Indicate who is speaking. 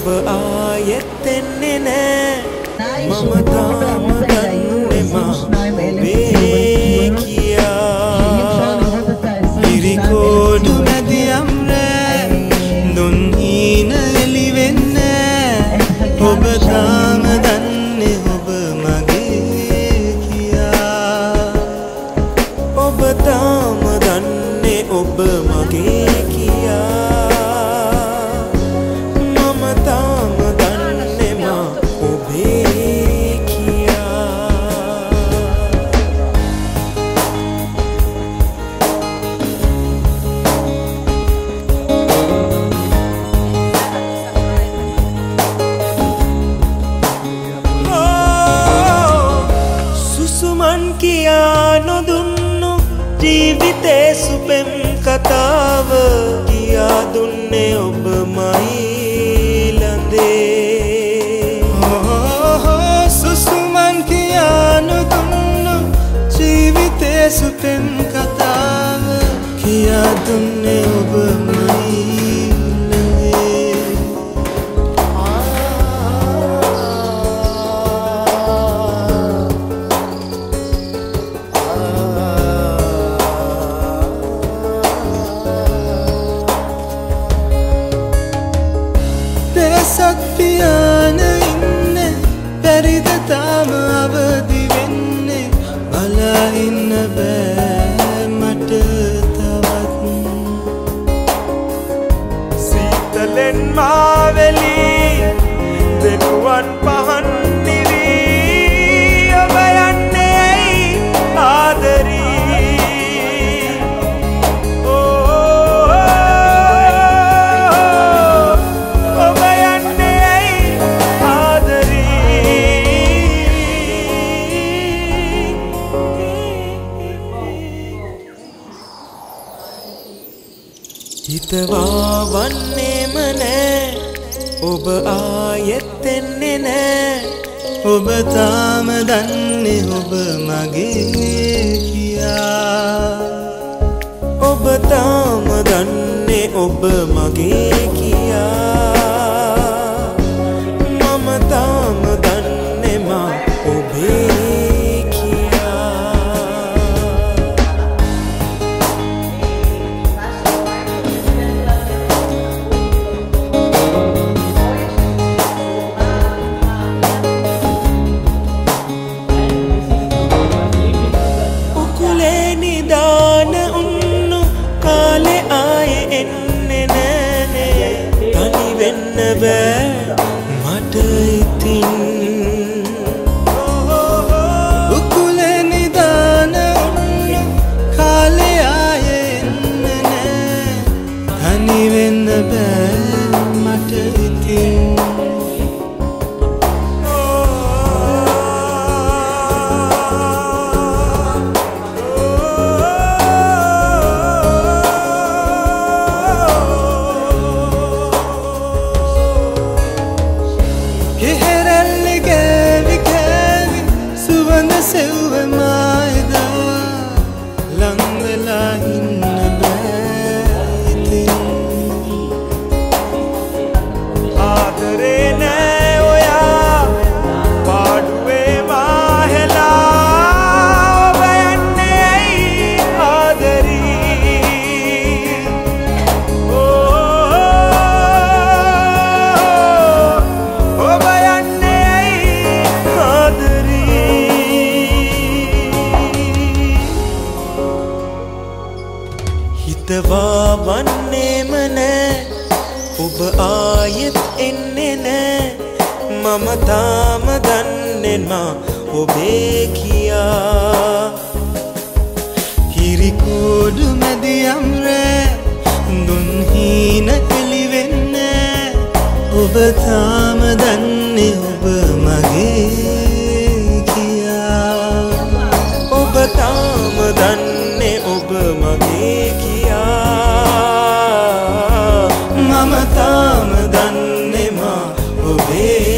Speaker 1: ඔබ ආයෙත් එන්නේ නෑ මම තාම දන්නේ මා ඔබේ කියා ඉරිකෝඩු මැදියම් රෑ දුන් හීන එලි වෙන්නේ ඔබ තාම දන්නේ ඔබ මගේ කියා ඔබ තාම දන්නේ ඔබ මගේ किया नोदुन्नु जीविते सुपेम कताव किया दुन्ने ඔබ මයි ළඟේ සුසුමන් කියා නොදුන්නු ජීවිතේ සුපෙම් කතාව කියා දුන්නේ ඔබ මයි සත්පියාන ඉන්නේ බැරිද තාම අවදි වෙන්නේ බලා ඉන්න බෑ මට තවත් සීතලෙන් මාවෙලි දෙනුවන් පහන් නිවි ඔබ යන්නේ ඇයි ආදරී හිතවා වන්නේම නෑ ඔබ ආයෙත් එන්නේ නෑ ඔබ තාම දන්නේ ඔබ මගේ කියා ඔබ තාම දන්නේ ඔබ මගේ කියා මම තාම දන්නේ මා ඔබේ මට ඉතින් උකුලේ නිදාන උන්නු කාලේ ආයේ එන්නේ නෑ තනි වෙන්න බෑ මට ඉතින් හිතවා වන්නේම නෑ ඔබ ආයෙත් එන්නේ නෑ මම තාම දන්නේ මා ඔබේ කියා හිරිකෝඩු මැදියම් රෑ දුන් හීන එලි වෙන්නේ ඔබ තාම දන්නේ ඔබ මගේ කියා ඔබ තාම දන්නේ ඔබ මගේ කියා මම තාම දන්නේ මා ඔබේ